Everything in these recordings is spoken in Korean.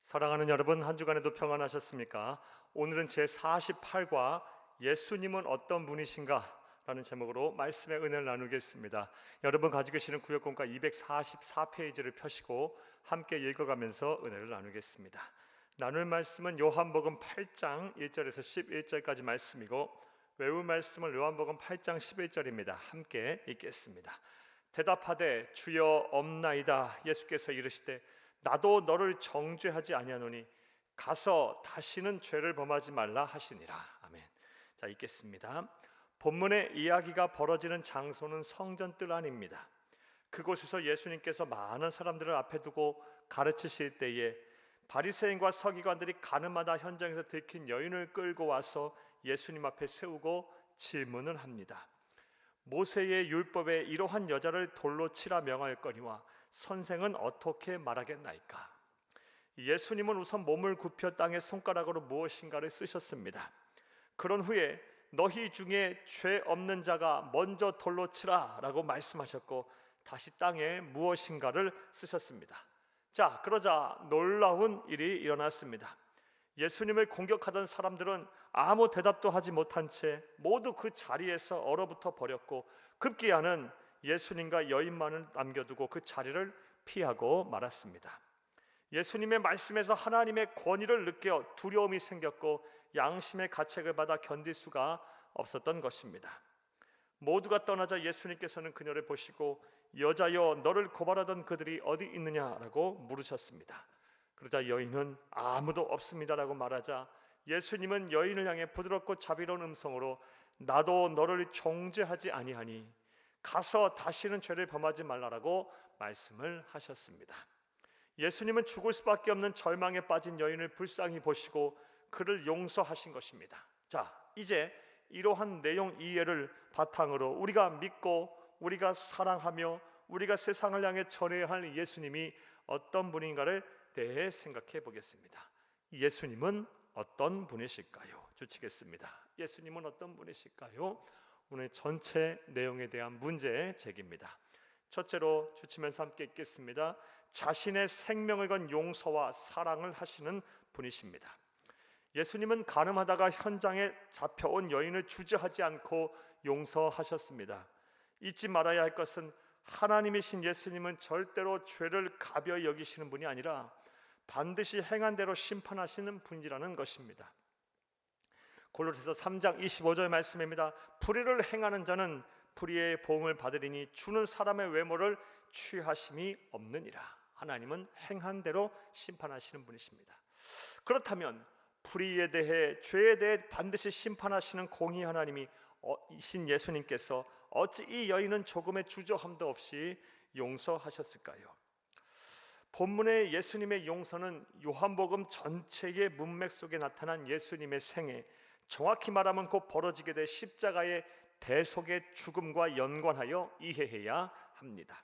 사랑하는 여러분, 한 주간에도 평안하셨습니까? 오늘은 제48과 예수님은 어떤 분이신가? 라는 제목으로 말씀의 은혜를 나누겠습니다. 여러분 가지고 계시는 구역본과 244페이지를 펴시고 함께 읽어가면서 은혜를 나누겠습니다. 나눌 말씀은 요한복음 8장 1절에서 11절까지 말씀이고, 외울 말씀은 요한복음 8장 11절입니다. 함께 읽겠습니다. 대답하되 주여 없나이다. 예수께서 이르시되 나도 너를 정죄하지 아니하노니 가서 다시는 죄를 범하지 말라 하시니라. 아멘. 자, 읽겠습니다. 본문의 이야기가 벌어지는 장소는 성전 뜰 안입니다. 그곳에서 예수님께서 많은 사람들을 앞에 두고 가르치실 때에 바리새인과 서기관들이 가늠하다 현장에서 들킨 여인을 끌고 와서 예수님 앞에 세우고 질문을 합니다. 모세의 율법에 이러한 여자를 돌로 치라 명하였거니와 선생은 어떻게 말하겠나이까? 예수님은 우선 몸을 굽혀 땅에 손가락으로 무엇인가를 쓰셨습니다. 그런 후에 너희 중에 죄 없는 자가 먼저 돌로 치라 라고 말씀하셨고, 다시 땅에 무엇인가를 쓰셨습니다. 자, 그러자 놀라운 일이 일어났습니다. 예수님을 공격하던 사람들은 아무 대답도 하지 못한 채 모두 그 자리에서 얼어붙어 버렸고, 급기야는 예수님과 여인만을 남겨두고 그 자리를 피하고 말았습니다. 예수님의 말씀에서 하나님의 권위를 느껴 두려움이 생겼고, 양심의 가책을 받아 견딜 수가 없었던 것입니다. 모두가 떠나자 예수님께서는 그녀를 보시고 여자여, 너를 고발하던 그들이 어디 있느냐라고 물으셨습니다. 그러자 여인은 아무도 없습니다라고 말하자 예수님은 여인을 향해 부드럽고 자비로운 음성으로 나도 너를 정죄하지 아니하니 가서 다시는 죄를 범하지 말라라고 말씀을 하셨습니다. 예수님은 죽을 수밖에 없는 절망에 빠진 여인을 불쌍히 보시고 그를 용서하신 것입니다. 자, 이제 이러한 내용 이해를 바탕으로 우리가 믿고 우리가 사랑하며 우리가 세상을 향해 전해야 할 예수님이 어떤 분인가를 대해 생각해 보겠습니다. 예수님은 어떤 분이실까요? 주치겠습니다. 예수님은 어떤 분이실까요? 오늘 전체 내용에 대한 문제 제기입니다. 첫째로 주치면서 함께 읽겠습니다. 자신의 생명을 건 용서와 사랑을 하시는 분이십니다. 예수님은 가늠하다가 현장에 잡혀온 여인을 주저하지 않고 용서하셨습니다. 잊지 말아야 할 것은 하나님이신 예수님은 절대로 죄를 가벼이 여기시는 분이 아니라 반드시 행한 대로 심판하시는 분이라는 것입니다. 골로새서 3장 25절 말씀입니다. 불의를 행하는 자는 불의의 보응을 받으리니 주는 사람의 외모를 취하심이 없느니라. 하나님은 행한 대로 심판하시는 분이십니다. 그렇다면 불의에 대해, 죄에 대해 반드시 심판하시는 공의 하나님이 이신 예수님께서 어찌 이 여인은 조금의 주저함도 없이 용서하셨을까요? 본문의 예수님의 용서는 요한복음 전체의 문맥 속에 나타난 예수님의 생애, 정확히 말하면 곧 벌어지게 될 십자가의 대속의 죽음과 연관하여 이해해야 합니다.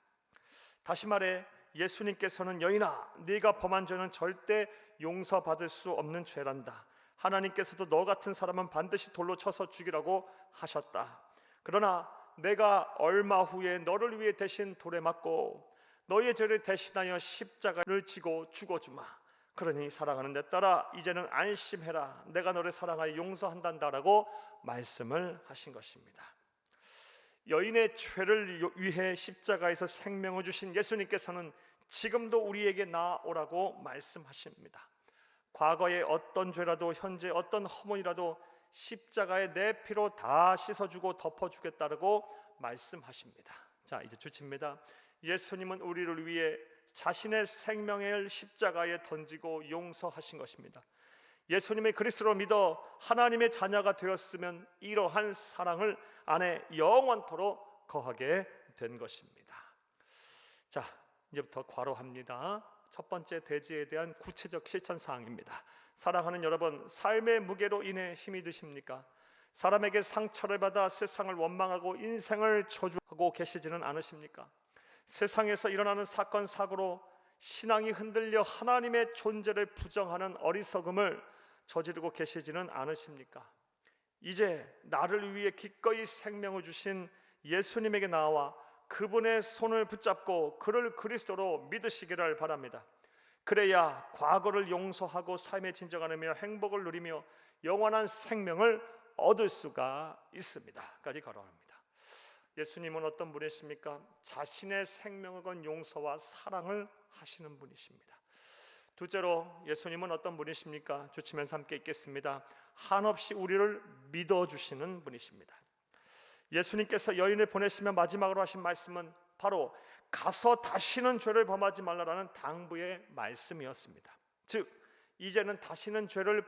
다시 말해 예수님께서는 여인아, 네가 범한 죄는 절대 용서받을 수 없는 죄란다. 하나님께서도 너 같은 사람은 반드시 돌로 쳐서 죽이라고 하셨다. 그러나 내가 얼마 후에 너를 위해 대신 돌에 맞고 너의 죄를 대신하여 십자가를 지고 죽어주마. 그러니 사랑하는 내 딸아, 이제는 안심해라. 내가 너를 사랑하여 용서한단다라고 말씀을 하신 것입니다. 여인의 죄를 위해 십자가에서 생명을 주신 예수님께서는 지금도 우리에게 나아오라고 말씀하십니다. 과거의 어떤 죄라도 현재 어떤 허물이라도 십자가에 내 피로 다 씻어주고 덮어주겠다고 말씀하십니다. 자, 이제 주치입니다. 예수님은 우리를 위해 자신의 생명을 십자가에 던지고 용서하신 것입니다. 예수님의 그리스도로 믿어 하나님의 자녀가 되었으면 이러한 사랑을 안에 영원토록 거하게 된 것입니다. 자, 이제부터 괄호합니다. 첫 번째 대지에 대한 구체적 실천 사항입니다. 사랑하는 여러분, 삶의 무게로 인해 힘이 드십니까? 사람에게 상처를 받아 세상을 원망하고 인생을 저주하고 계시지는 않으십니까? 세상에서 일어나는 사건 사고로 신앙이 흔들려 하나님의 존재를 부정하는 어리석음을 저지르고 계시지는 않으십니까? 이제 나를 위해 기꺼이 생명을 주신 예수님에게 나와 그분의 손을 붙잡고 그를 그리스도로 믿으시기를 바랍니다. 그래야 과거를 용서하고 삶의 진정한 의미와 행복을 누리며 영원한 생명을 얻을 수가 있습니다.까지 거론합니다. 예수님은 어떤 분이십니까? 자신의 생명을 건 용서와 사랑을 하시는 분이십니다. 둘째로 예수님은 어떤 분이십니까? 주치면서 함께 읽겠습니다. 한없이 우리를 믿어주시는 분이십니다. 예수님께서 여인을 보내시며 마지막으로 하신 말씀은 바로 가서 다시는 죄를 범하지 말라라는 당부의 말씀이었습니다. 즉 이제는 다시는 죄를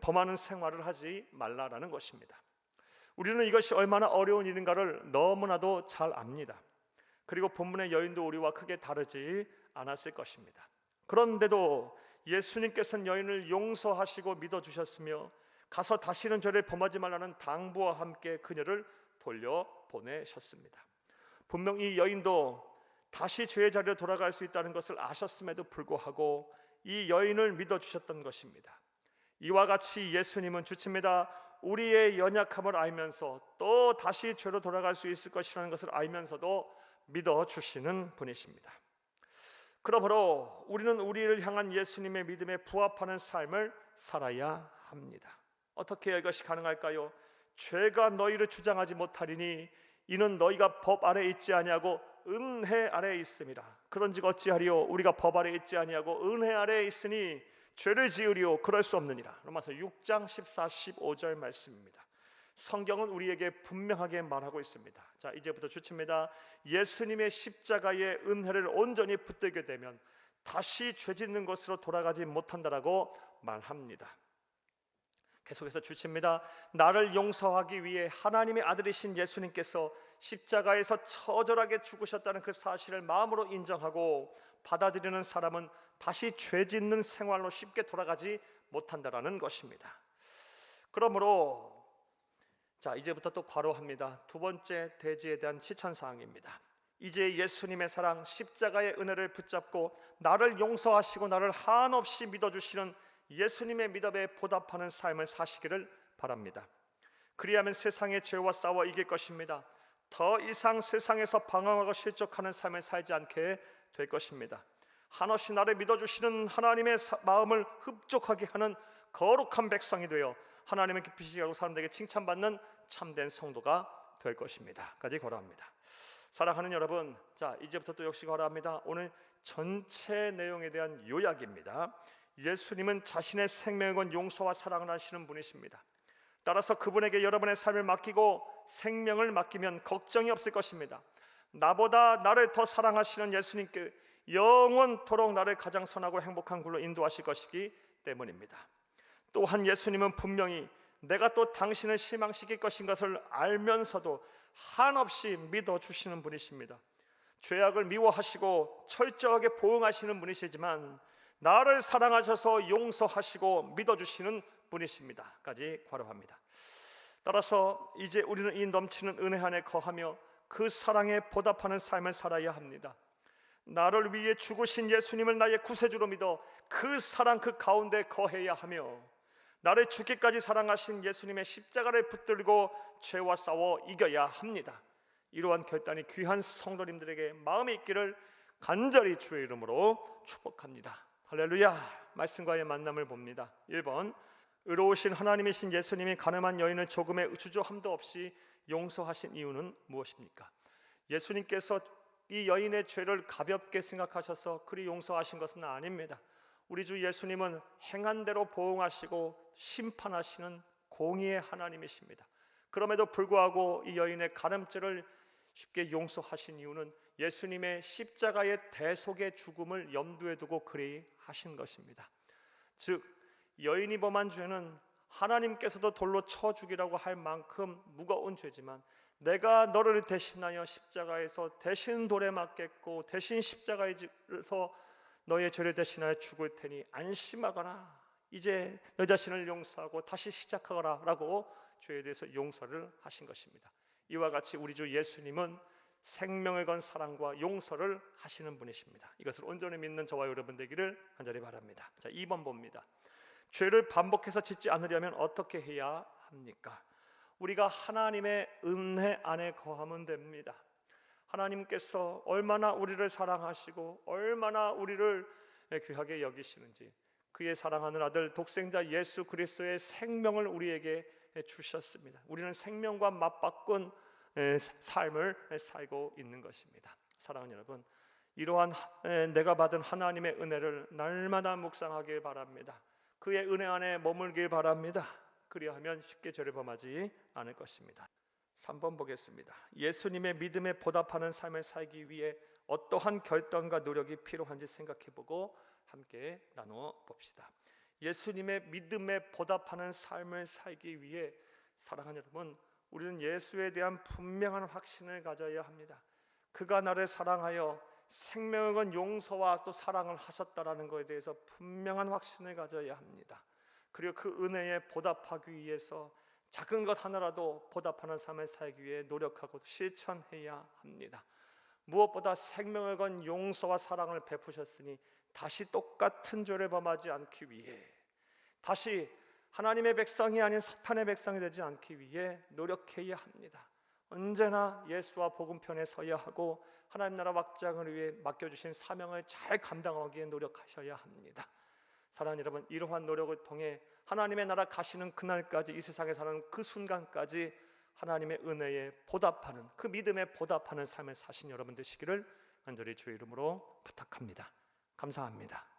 범하는 생활을 하지 말라라는 것입니다. 우리는 이것이 얼마나 어려운 일인가를 너무나도 잘 압니다. 그리고 본문의 여인도 우리와 크게 다르지 않았을 것입니다. 그런데도 예수님께서는 여인을 용서하시고 믿어주셨으며 가서 다시는 죄를 범하지 말라는 당부와 함께 그녀를 돌려보내셨습니다. 분명 이 여인도 다시 죄의 자리로 돌아갈 수 있다는 것을 아셨음에도 불구하고 이 여인을 믿어주셨던 것입니다. 이와 같이 예수님은 주칩니다. 우리의 연약함을 알면서 또 다시 죄로 돌아갈 수 있을 것이라는 것을 알면서도 믿어주시는 분이십니다. 그러므로 우리는 우리를 향한 예수님의 믿음에 부합하는 삶을 살아야 합니다. 어떻게 이것이 가능할까요? 죄가 너희를 주장하지 못하리니 이는 너희가 법 아래 있지 아니하고 은혜 아래 있음이라. 그런즉 어찌하리요? 우리가 법 아래 있지 아니하고 은혜 아래 있으니 죄를 지으리요? 그럴 수 없느니라. 로마서 6장 14, 15절 말씀입니다. 성경은 우리에게 분명하게 말하고 있습니다. 자, 이제부터 주칩니다. 예수님의 십자가의 은혜를 온전히 붙들게 되면 다시 죄 짓는 것으로 돌아가지 못한다라고 말합니다. 계속해서 주칩니다. 나를 용서하기 위해 하나님의 아들이신 예수님께서 십자가에서 처절하게 죽으셨다는 그 사실을 마음으로 인정하고 받아들이는 사람은 다시 죄 짓는 생활로 쉽게 돌아가지 못한다라는 것입니다. 그러므로 자, 이제부터 또 과로합니다. 두 번째 대지에 대한 실천사항입니다. 이제 예수님의 사랑, 십자가의 은혜를 붙잡고 나를 용서하시고 나를 한없이 믿어주시는 예수님의 믿음에 보답하는 삶을 사시기를 바랍니다. 그리하면 세상의 죄와 싸워 이길 것입니다. 더 이상 세상에서 방황하고 실족하는 삶을 살지 않게 될 것입니다. 한없이 나를 믿어주시는 하나님의 마음을 흡족하게 하는 거룩한 백성이 되어 하나님의 기쁘시게 하고 사람들에게 칭찬받는 참된 성도가 될 것입니다. 까지 고려합니다. 사랑하는 여러분, 자, 이제부터 또 역시 고려합니다. 오늘 전체 내용에 대한 요약입니다. 예수님은 자신의 생명을 건 용서와 사랑을 하시는 분이십니다. 따라서 그분에게 여러분의 삶을 맡기고 생명을 맡기면 걱정이 없을 것입니다. 나보다 나를 더 사랑하시는 예수님께 영원토록 나를 가장 선하고 행복한 길로 인도하실 것이기 때문입니다. 또한 예수님은 분명히 내가 또 당신을 실망시킬 것인 것을 알면서도 한없이 믿어주시는 분이십니다. 죄악을 미워하시고 철저하게 보응하시는 분이시지만 나를 사랑하셔서 용서하시고 믿어주시는 분이십니다. 까지 괄호합니다. 따라서 이제 우리는 이 넘치는 은혜 안에 거하며 그 사랑에 보답하는 삶을 살아야 합니다. 나를 위해 죽으신 예수님을 나의 구세주로 믿어 그 사랑 그 가운데 거해야 하며 나를 죽기까지 사랑하신 예수님의 십자가를 붙들고 죄와 싸워 이겨야 합니다. 이러한 결단이 귀한 성도님들에게 마음에 있기를 간절히 주의 이름으로 축복합니다. 할렐루야. 말씀과의 만남을 봅니다. 1번, 의로우신 하나님이신 예수님이 가늠한 여인을 조금의 주저함도 없이 용서하신 이유는 무엇입니까? 예수님께서 이 여인의 죄를 가볍게 생각하셔서 그리 용서하신 것은 아닙니다. 우리 주 예수님은 행한 대로 보응하시고 심판하시는 공의의 하나님이십니다. 그럼에도 불구하고 이 여인의 간음죄를 쉽게 용서하신 이유는 예수님의 십자가의 대속의 죽음을 염두에 두고 그리 하신 것입니다. 즉 여인이 범한 죄는 하나님께서도 돌로 쳐 죽이라고 할 만큼 무거운 죄지만 내가 너를 대신하여 십자가에서 대신 돌에 맞겠고 대신 십자가에서 너의 죄를 대신하여 죽을 테니 안심하거나 이제 너 자신을 용서하고 다시 시작하거라 라고 죄에 대해서 용서를 하신 것입니다. 이와 같이 우리 주 예수님은 생명을 건 사랑과 용서를 하시는 분이십니다. 이것을 온전히 믿는 저와 여러분 되기를 간절히 바랍니다. 자, 2번 봅니다. 죄를 반복해서 짓지 않으려면 어떻게 해야 합니까? 우리가 하나님의 은혜 안에 거하면 됩니다. 하나님께서 얼마나 우리를 사랑하시고 얼마나 우리를 귀하게 여기시는지, 그의 사랑하는 아들 독생자 예수 그리스도의 생명을 우리에게 주셨습니다. 우리는 생명과 맞바꾼 삶을 살고 있는 것입니다. 사랑하는 여러분, 이러한 내가 받은 하나님의 은혜를 날마다 묵상하길 바랍니다. 그의 은혜 안에 머물길 바랍니다. 그리하면 쉽게 죄를 범하지 않을 것입니다. 3번 보겠습니다. 예수님의 믿음에 보답하는 삶을 살기 위해 어떠한 결단과 노력이 필요한지 생각해보고 함께 나누어 봅시다. 예수님의 믿음에 보답하는 삶을 살기 위해 사랑하는 여러분, 우리는 예수에 대한 분명한 확신을 가져야 합니다. 그가 나를 사랑하여 생명을 건 용서와 또 사랑을 하셨다라는 것에 대해서 분명한 확신을 가져야 합니다. 그리고 그 은혜에 보답하기 위해서 작은 것 하나라도 보답하는 삶을 살기 위해 노력하고 실천해야 합니다. 무엇보다 생명을 건 용서와 사랑을 베푸셨으니 다시 똑같은 죄를 범하지 않기 위해, 다시 하나님의 백성이 아닌 사탄의 백성이 되지 않기 위해 노력해야 합니다. 언제나 예수와 복음 편에 서야 하고 하나님 나라 확장을 위해 맡겨주신 사명을 잘 감당하기에 노력하셔야 합니다. 사랑하는 여러분, 이러한 노력을 통해 하나님의 나라 가시는 그날까지, 이 세상에 사는 그 순간까지 하나님의 은혜에 보답하는, 그 믿음에 보답하는 삶을 사신 여러분 되시기를 간절히 주의 이름으로 부탁합니다. 감사합니다.